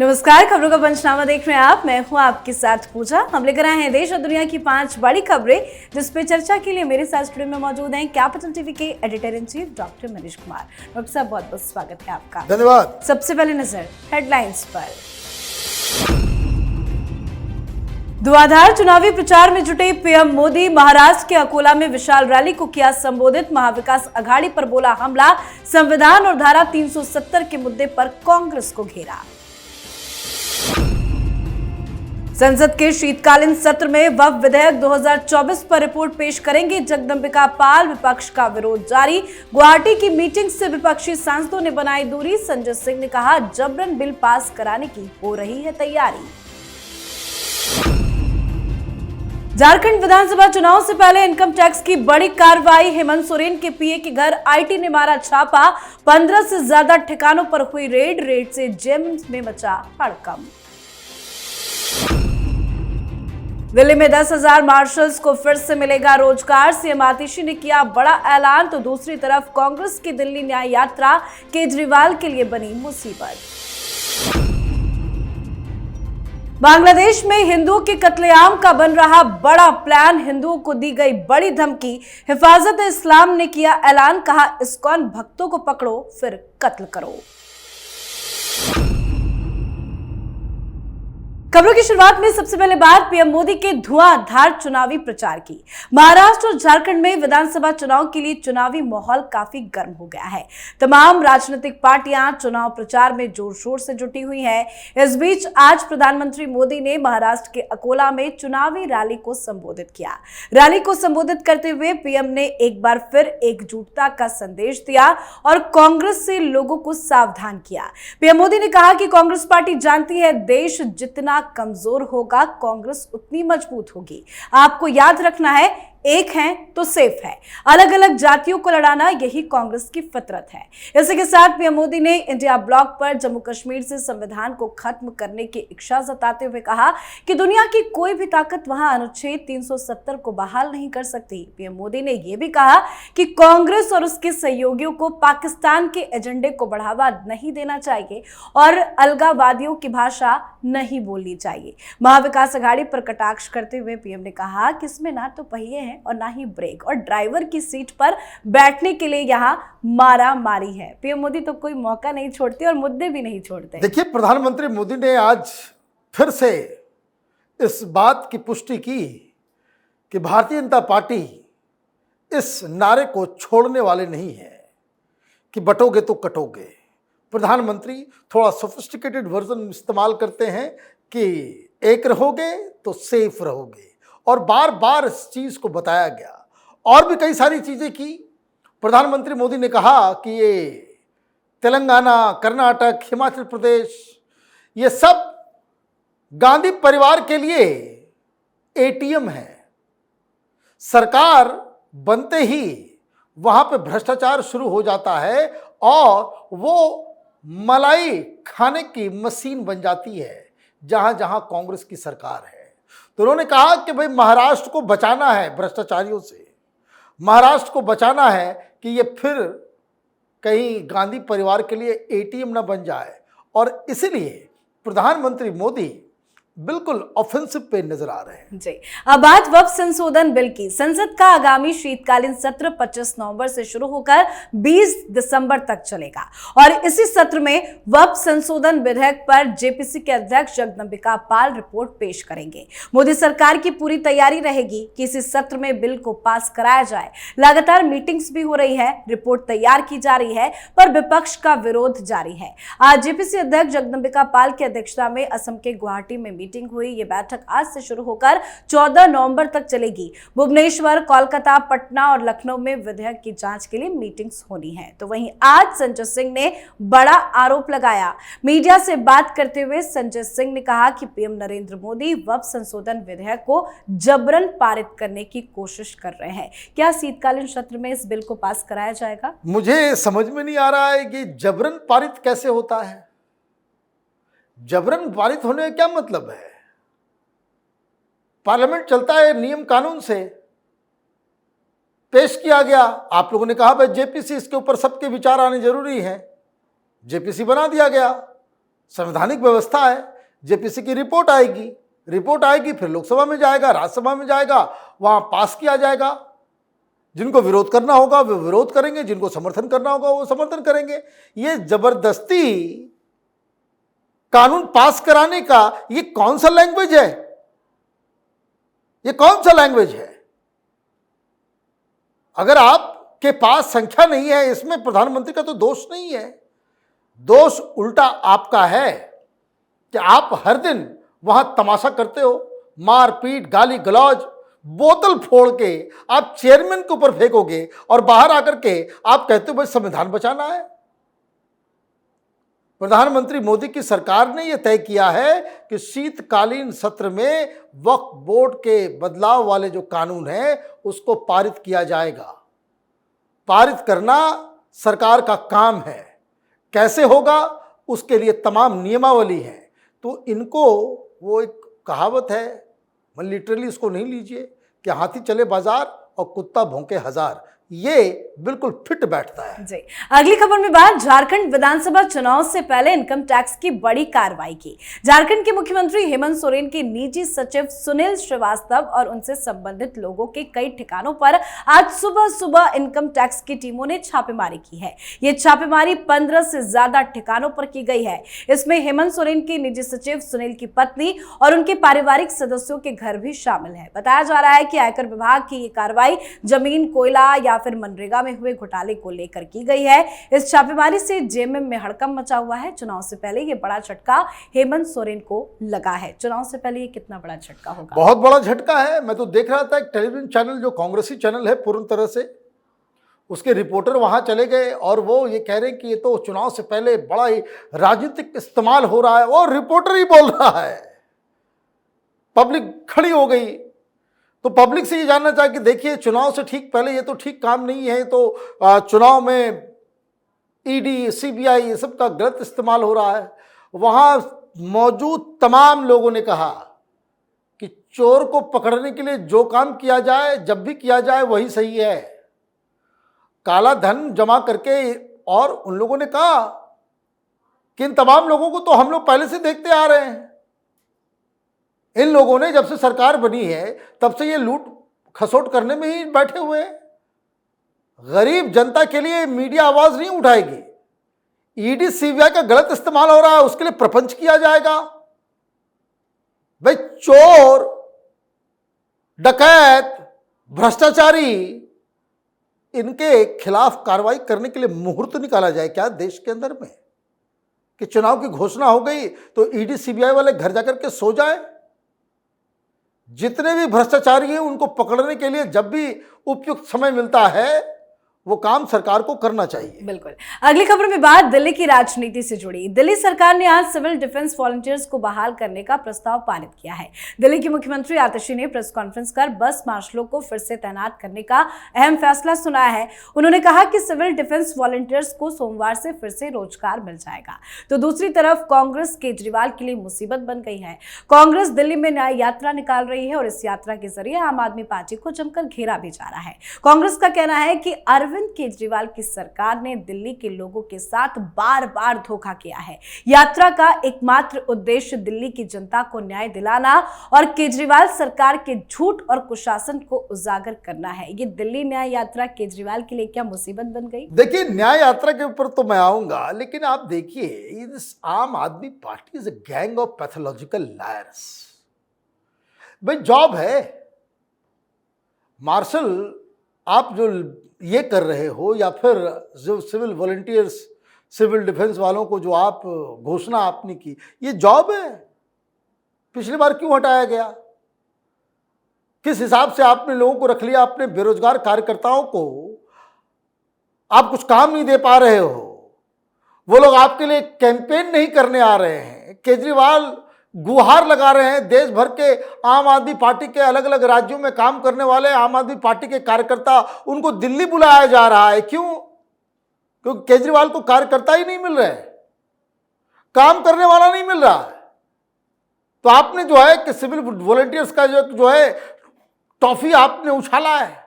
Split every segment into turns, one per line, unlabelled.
नमस्कार, खबरों का पंचनामा देख रहे हैं आप। मैं हूं आपके साथ पूजा। हम लेकर आए हैं देश और दुनिया की 5 बड़ी खबरें, जिस पे चर्चा के लिए मेरे साथ स्टूडियो में मौजूद हैं कैपिटल टीवी के editor in chief doctor Manish Kumar. Doctor साहब, बहुत बहुत स्वागत है आपका।
धन्यवाद।
सबसे पहले नजर हेडलाइंस पर। धुआंधार चुनावी प्रचार में जुटे पीएम मोदी। महाराष्ट्र के अकोला में विशाल रैली को किया संबोधित। महाविकास अघाड़ी पर बोला हमला। संविधान और धारा 370 के मुद्दे पर कांग्रेस को घेरा। संसद के शीतकालीन सत्र में वक्फ विधेयक 2024 पर रिपोर्ट पेश करेंगे जगदंबिका पाल। विपक्ष का विरोध जारी। गुवाहाटी की मीटिंग से विपक्षी सांसदों ने बनाई दूरी। संजय सिंह ने कहा, जबरन बिल पास कराने की हो रही है तैयारी। झारखंड विधानसभा चुनाव से पहले इनकम टैक्स की बड़ी कार्रवाई। हेमंत सोरेन के पीए के घर आईटी ने मारा छापा। 15 से ज्यादा ठिकानों पर हुई रेड से जेम में मचा हड़कंप। दिल्ली में 10,000 मार्शल्स को फिर से मिलेगा रोजगार। सीएम आतिशी ने किया बड़ा ऐलान, तो दूसरी तरफ कांग्रेस की दिल्ली न्याय यात्रा केजरीवाल के लिए बनी मुसीबत। बांग्लादेश में हिंदुओं के कत्लेआम का बन रहा बड़ा प्लान। हिंदुओं को दी गई बड़ी धमकी। हिफाजत इस्लाम ने किया ऐलान, कहा इस्कॉन भक्तों को पकड़ो फिर कत्ल करो। खबरों की शुरुआत में सबसे पहले बात पीएम मोदी के धुआंधार चुनावी प्रचार की। महाराष्ट्र और झारखंड में विधानसभा चुनाव के लिए चुनावी माहौल काफी गर्म हो गया है। तमाम राजनीतिक पार्टियां चुनाव प्रचार में जोर शोर से जुटी हुई हैं। इस बीच आज प्रधानमंत्री मोदी ने महाराष्ट्र के अकोला में चुनावी रैली को संबोधित किया। रैली को संबोधित करते हुए पीएम ने एक बार फिर एकजुटता का संदेश दिया और कांग्रेस से लोगों को सावधान किया। पीएम मोदी ने कहा कि कांग्रेस पार्टी जानती है, देश जितना कमजोर होगा कांग्रेस उतनी मजबूत होगी। आपको याद रखना है, एक है तो सेफ है। अलग अलग जातियों को लड़ाना यही कांग्रेस की फितरत है। इसी के साथ पीएम मोदी ने इंडिया ब्लॉक पर जम्मू कश्मीर से संविधान को खत्म करने की इच्छा जताते हुए कहा कि दुनिया की कोई भी ताकत वहां अनुच्छेद 370 को बहाल नहीं कर सकती। पीएम मोदी ने यह भी कहा कि कांग्रेस और उसके सहयोगियों को पाकिस्तान के एजेंडे को बढ़ावा नहीं देना चाहिए और अलगाववादियों की भाषा नहीं बोलनी चाहिए। महाविकास अघाड़ी पर कटाक्ष करते हुए पीएम ने कहा कि इसमें ना तो पहिए हैं और ना ही ब्रेक, और ड्राइवर की सीट पर बैठने के लिए यहां मारा मारी है। पीएम मोदी तो कोई मौका नहीं छोड़ते और मुद्दे भी नहीं छोड़ते।
देखिए, प्रधानमंत्री मोदी ने आज फिर से इस बात की पुष्टि की कि भारतीय जनता पार्टी इस नारे को छोड़ने वाले नहीं है कि बटोगे तो कटोगे। प्रधानमंत्री थोड़ा सोफिस्टिकेटेड वर्जन इस्तेमाल करते हैं कि एक रहोगे तो सेफ रहोगे, और बार बार इस चीज़ को बताया गया। और भी कई सारी चीज़ें की। प्रधानमंत्री मोदी ने कहा कि ये तेलंगाना, कर्नाटक, हिमाचल प्रदेश, ये सब गांधी परिवार के लिए एटीएम है। सरकार बनते ही वहाँ पे भ्रष्टाचार शुरू हो जाता है और वो मलाई खाने की मशीन बन जाती है जहाँ जहाँ कांग्रेस की सरकार है। तो उन्होंने कहा कि भाई महाराष्ट्र को बचाना है भ्रष्टाचारियों से, महाराष्ट्र को बचाना है कि ये फिर कहीं गांधी परिवार के लिए एटीएम ना बन जाए, और इसीलिए प्रधानमंत्री मोदी बिल्कुल ऑफेंसिव पे नजर आ रहे हैं।
जी, अब बात वक्फ संशोधन बिल की। संसद का आगामी शीतकालीन सत्र 25 नवंबर से शुरू होकर 20 दिसंबर तक चलेगा और इसी सत्र में वक्फ संशोधन विधेयक पर जेपीसी के अध्यक्ष जगदंबिका पाल रिपोर्ट पेश करेंगे। मोदी सरकार की पूरी तैयारी रहेगी कि इसी सत्र में बिल को पास कराया जाए। लगातार मीटिंग्स भी हो रही है, रिपोर्ट तैयार की जा रही है, पर विपक्ष का विरोध जारी है। आज जेपीसी अध्यक्ष जगदंबिका पाल की अध्यक्षता में असम के गुवाहाटी में मीटिंग हुई। ये बैठक आज से शुरू होकर 14 नवंबर तक चलेगी। भुवनेश्वर, कोलकाता, पटना और लखनऊ में विधेयक की जांच के लिए मीटिंग्स होनी है। तो वहीं आज संजय सिंह ने बड़ा आरोप लगाया। मीडिया से बात करते हुए संजय सिंह ने कहा कि पीएम नरेंद्र मोदी वक्फ संशोधन विधेयक को जबरन पारित करने की कोशिश कर रहे हैं। क्या शीतकालीन सत्र में इस बिल को पास कराया जाएगा?
मुझे समझ में नहीं आ रहा है कि जबरन पारित कैसे होता है। जबरन पारित होने का क्या मतलब है? पार्लियामेंट चलता है नियम कानून से। पेश किया गया, आप लोगों ने कहा भाई जेपीसी, इसके ऊपर सबके विचार आने जरूरी हैं, जेपीसी बना दिया गया, संवैधानिक व्यवस्था है। जेपीसी की रिपोर्ट आएगी, फिर लोकसभा में जाएगा, राज्यसभा में जाएगा, वहां पास किया जाएगा। जिनको विरोध करना होगा वो विरोध करेंगे, जिनको समर्थन करना होगा वो समर्थन करेंगे। ये जबरदस्ती कानून पास कराने का ये कौन सा लैंग्वेज है? ये कौन सा लैंग्वेज है? अगर आपके पास संख्या नहीं है, इसमें प्रधानमंत्री का तो दोष नहीं है। दोष उल्टा आपका है कि आप हर दिन वहां तमाशा करते हो, मारपीट, गाली गलौज, बोतल फोड़ के आप चेयरमैन के ऊपर फेंकोगे और बाहर आकर के आप कहते हो भाई संविधान बचाना है। प्रधानमंत्री मोदी की सरकार ने यह तय किया है कि शीतकालीन सत्र में वक्फ बोर्ड के बदलाव वाले जो कानून है उसको पारित किया जाएगा। पारित करना सरकार का काम है। कैसे होगा उसके लिए तमाम नियमावली है। तो इनको वो एक कहावत है, मैं लिटरली इसको नहीं लीजिए कि हाथी चले बाजार और कुत्ता भौंके हजार, ये बिल्कुल फिट बैठता है।
जी। अगली खबर में बात झारखंड विधानसभा चुनाव से पहले इनकम टैक्स की बड़ी कार्रवाई की। झारखंड के मुख्यमंत्री हेमंत सोरेन के निजी सचिव सुनील श्रीवास्तव और उनसे संबंधित लोगों के कई ठिकानों पर आज सुबह सुबह इनकम टैक्स की टीमों ने छापेमारी की है। ये छापेमारी 15 से ज्यादा ठिकानों पर की गई है। इसमें हेमंत सोरेन के निजी सचिव सुनील की पत्नी और उनके पारिवारिक सदस्यों के घर भी शामिल है। बताया जा रहा है कि आयकर विभाग की ये कार्रवाई जमीन, कोयला या फिर मनरेगा में हुए घोटाले को लेकर की गई है। इस छापेमारी से जेएमएम में हड़कंप मचा हुआ है। चुनाव से पहले ये बड़ा झटका हेमंत सोरेन को लगा है। चुनाव से पहले ये कितना बड़ा झटका होगा?
बहुत बड़ा झटका है। मैं तो देख रहा था एक टेलीविजन चैनल जो कांग्रेसी चैनल है पूर्ण तरह से, उसके रिपोर्टर वहां चले गए और वो ये कह रहे हैं कि ये तो चुनाव से पहले बड़ा ही राजनीतिक इस्तेमाल हो रहा है। वो रिपोर्टर ही बोल रहा है, पब्लिक खड़ी हो गई। तो पब्लिक से ये जानना चाहिए कि देखिए चुनाव से ठीक पहले ये तो ठीक काम नहीं है, तो चुनाव में ईडी, सीबीआई ये सब का गलत इस्तेमाल हो रहा है। वहां मौजूद तमाम लोगों ने कहा कि चोर को पकड़ने के लिए जो काम किया जाए, जब भी किया जाए वही सही है। काला धन जमा करके, और उन लोगों ने कहा कि इन तमाम लोगों को तो हम लोग पहले से देखते आ रहे हैं। इन लोगों ने जब से सरकार बनी है तब से ये लूट खसोट करने में ही बैठे हुए हैं। गरीब जनता के लिए मीडिया आवाज नहीं उठाएगी। ईडी, सीबीआई का गलत इस्तेमाल हो रहा है, उसके लिए प्रपंच किया जाएगा। भाई चोर, डकैत, भ्रष्टाचारी, इनके खिलाफ कार्रवाई करने के लिए मुहूर्त निकाला जाए क्या देश के अंदर में? कि चुनाव की घोषणा हो गई तो ईडी, सीबीआई वाले घर जाकर के सो जाए। जितने भी भ्रष्टाचारी हैं उनको पकड़ने के लिए जब भी उपयुक्त समय मिलता है वो काम सरकार को करना चाहिए।
बिल्कुल। अगली खबर में बात दिल्ली की राजनीति से जुड़ी। दिल्ली सरकार ने आज सिविल डिफेंस वॉलंटियर्स को बहाल करने का प्रस्ताव पारित किया है। दिल्ली के मुख्यमंत्री आतिशी ने प्रेस कॉन्फ्रेंस कर बस मार्शलों को फिर से तैनात करने का अहम फैसला सुनाया है। उन्होंने कहा कि सिविल डिफेंस वॉलंटियर्स को सोमवार से फिर से रोजगार मिल जाएगा। तो दूसरी तरफ कांग्रेस केजरीवाल के लिए मुसीबत बन गई है। कांग्रेस दिल्ली में न्याय यात्रा निकाल रही है और इस यात्रा के जरिए आम आदमी पार्टी को जमकर घेरा भी जा रहा है। कांग्रेस का कहना है कि अरविंद केजरीवाल की सरकार ने दिल्ली के लोगों के साथ बार बार धोखा किया है। यात्रा का एकमात्र उद्देश्य दिल्ली की जनता को न्याय दिलाना और केजरीवाल सरकार के झूठ और कुशासन को उजागर करना है। ये दिल्ली न्याय यात्रा केजरीवाल के लिए क्या मुसीबत बन गई?
देखिए, न्याय यात्रा के ऊपर तो मैं आऊंगा, लेकिन आप देखिए आम आदमी party is a gang of pathological lawyers. भाई जॉब है, मार्शल आप जो ये कर रहे हो, या फिर जो सिविल वॉलंटियर्स, सिविल डिफेंस वालों को जो आप घोषणा आपने की, ये जॉब है। पिछली बार क्यों हटाया गया? किस हिसाब से आपने लोगों को रख लिया? अपने बेरोजगार कार्यकर्ताओं को आप कुछ काम नहीं दे पा रहे हो, वो लोग आपके लिए कैंपेन नहीं करने आ रहे हैं। केजरीवाल गुहार लगा रहे हैं देश भर के आम आदमी पार्टी के अलग अलग राज्यों में काम करने वाले आम आदमी पार्टी के कार्यकर्ता, उनको दिल्ली बुलाया जा रहा है। क्यों? क्योंकि केजरीवाल को कार्यकर्ता ही नहीं मिल रहे, काम करने वाला नहीं मिल रहा है। तो आपने जो है कि सिविल वॉलंटियर्स का जो है टॉफी आपने उछाला है।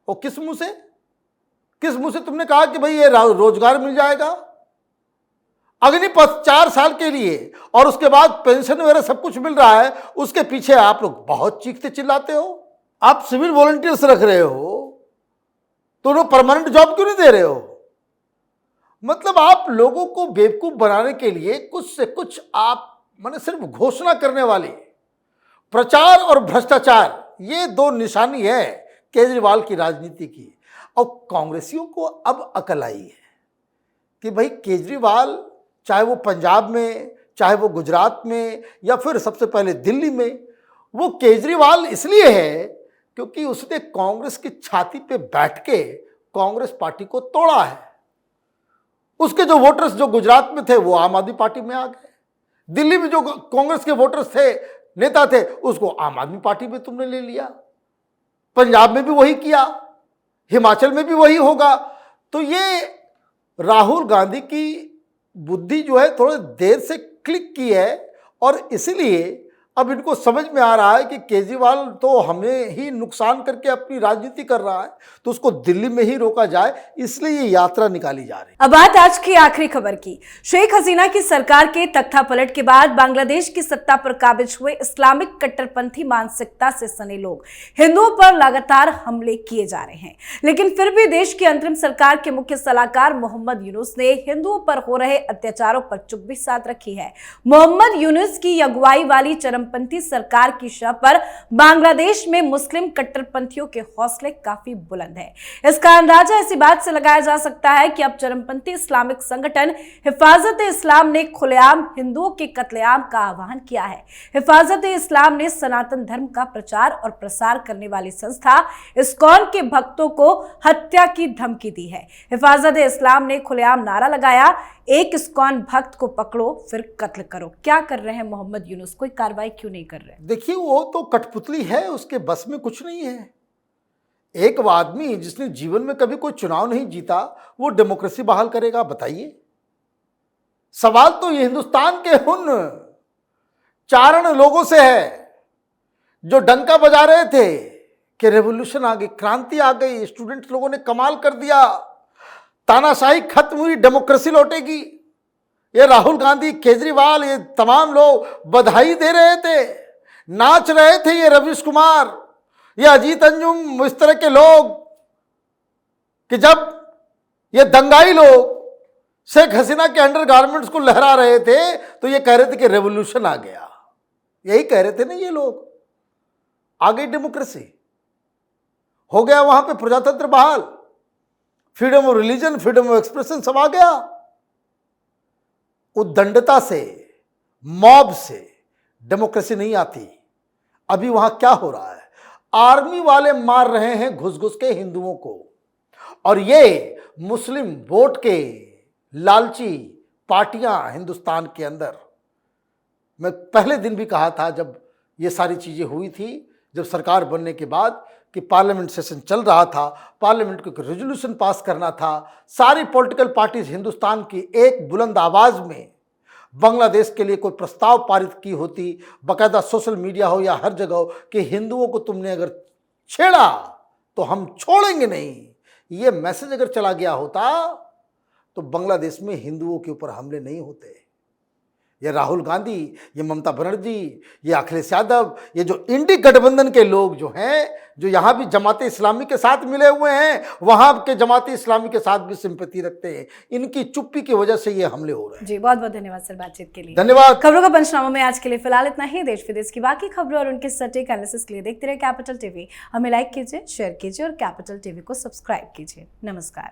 और किस मुंह से तुमने कहा कि भाई ये रोजगार मिल जाएगा? अग्निपथ 4 साल के लिए और उसके बाद पेंशन वगैरह सब कुछ मिल रहा है, उसके पीछे आप लोग बहुत चीखते चिल्लाते हो। आप सिविल वॉलंटियर्स रख रहे हो तो उन्हें परमानेंट जॉब क्यों नहीं दे रहे हो? मतलब आप लोगों को बेवकूफ बनाने के लिए कुछ से कुछ आप माने सिर्फ घोषणा करने वाले, प्रचार और भ्रष्टाचार, ये 2 निशानी है केजरीवाल की राजनीति की। और कांग्रेसियों को अब अकल आई है कि भाई केजरीवाल चाहे वो पंजाब में, चाहे वो गुजरात में, या फिर सबसे पहले दिल्ली में, वो केजरीवाल इसलिए है क्योंकि उसने कांग्रेस की छाती पे बैठ के कांग्रेस पार्टी को तोड़ा है। उसके जो वोटर्स जो गुजरात में थे वो आम आदमी पार्टी में आ गए, दिल्ली में जो कांग्रेस के वोटर्स थे, नेता थे, उसको आम आदमी पार्टी में तुमने ले लिया, पंजाब में भी वही किया, हिमाचल में भी वही होगा। तो ये राहुल गांधी की बुद्धि जो है थोड़ी देर से क्लिक की है और इसलिए अब इनको समझ में आ रहा है कि केजरीवाल तो हमें ही नुकसान करके अपनी राजनीति कर रहा है, तो उसको दिल्ली में ही रोका जाए, इसलिए ये यात्रा निकाली जा रही है।
अब बात आज की आखिरी खबर की। शेख हसीना की सरकार के तख्ता पलट के बाद बांग्लादेश की सत्ता पर काबिज हुए इस्लामिक कट्टरपंथी मानसिकता से सने लोग हिंदुओं पर लगातार हमले किए जा रहे हैं, लेकिन फिर भी देश की अंतरिम सरकार के मुख्य सलाहकार मोहम्मद यूनुस ने हिंदुओं पर हो रहे अत्याचारों पर चुप्पी साध रखी है। मोहम्मद यूनुस की अगुवाई वाली चरमपंथी सरकार की शह पर बांग्लादेश में मुस्लिम कट्टरपंथियों के हौसले काफी बुलंद है। इसका अंदाजा इसी बात से लगाया जा सकता है कि अब चरमपंथी इस्लामिक संगठन हिफाजत-ए-इस्लाम ने खुलेआम हिंदुओं के कत्लेआम का आह्वान किया है। हिफाजत-ए-इस्लाम ने सनातन धर्म का प्रचार और प्रसार करने वाली संस्था इस्कॉन के भक्तों को हत्या की धमकी दी है। हिफाजत-ए-इस्लाम ने खुलेआम नारा लगाया, एक इस्कॉन भक्त को पकड़ो फिर कत्ल करो। क्या कर रहे हैं मोहम्मद यूनुस? कोई कार्रवाई क्यों नहीं कर रहे?
देखिए, वो तो कठपुतली है, उसके बस में कुछ नहीं है। एक आदमी जिसने जीवन में कभी कोई चुनाव नहीं जीता, वो डेमोक्रेसी बहाल करेगा? बताइए। सवाल तो ये हिंदुस्तान के उन चारण लोगों से है जो डंका बजा रहे थे कि रेवोल्यूशन आ गई, क्रांति आ गई, स्टूडेंट लोगों ने कमाल कर दिया, तानाशाही खत्म हुई, डेमोक्रेसी लौटेगी। ये राहुल गांधी, केजरीवाल, ये तमाम लोग बधाई दे रहे थे, नाच रहे थे। ये रवीश कुमार, ये अजीत अंजुम, इस तरह के लोग कि जब ये दंगाई लोग शेख हसीना के अंडर गारमेंट्स को लहरा रहे थे तो ये कह रहे थे कि रेवोल्यूशन आ गया। यही कह रहे थे ना ये लोग। आ गई डेमोक्रेसी, हो गया वहां पे प्रजातंत्र बहाल, freedom of religion, freedom of expression सब आ गया। उद्दंडता से, मॉब से डेमोक्रेसी नहीं आती। अभी वहां क्या हो रहा है? आर्मी वाले मार रहे हैं घुस घुस के हिंदुओं को, और ये मुस्लिम वोट के लालची पार्टियां हिंदुस्तान के अंदर। मैं पहले दिन भी कहा था जब ये सारी चीजें हुई थी, जब सरकार बनने के बाद कि पार्लियामेंट सेशन चल रहा था, पार्लियामेंट को एक रेजोल्यूशन पास करना था, सारी पॉलिटिकल पार्टीज हिंदुस्तान की एक बुलंद आवाज में बांग्लादेश के लिए कोई प्रस्ताव पारित की होती, बाकायदा सोशल मीडिया हो या हर जगह हो, कि हिंदुओं को तुमने अगर छेड़ा तो हम छोड़ेंगे नहीं, ये मैसेज अगर चला गया होता तो बांग्लादेश में हिंदुओं के ऊपर हमले नहीं होते। ये राहुल गांधी, ये ममता बनर्जी, ये अखिलेश यादव, ये जो इंडी गठबंधन के लोग जो हैं, जो यहाँ भी जमाते इस्लामी के साथ मिले हुए हैं, वहाँ के जमाते इस्लामी के साथ भी सिंपैथी रखते हैं, इनकी चुप्पी की वजह से ये हमले हो रहे हैं।
जी, बहुत बहुत धन्यवाद सर बातचीत के लिए।
धन्यवाद।
खबरों का पंचनामा में आज के लिए फिलहाल इतना ही। देश विदेश की बाकी खबरों और उनके सटीक एनालिसिस के लिए देखते रहे कैपिटल टीवी। हमें लाइक कीजिए, शेयर कीजिए और कैपिटल टीवी को सब्सक्राइब कीजिए। नमस्कार।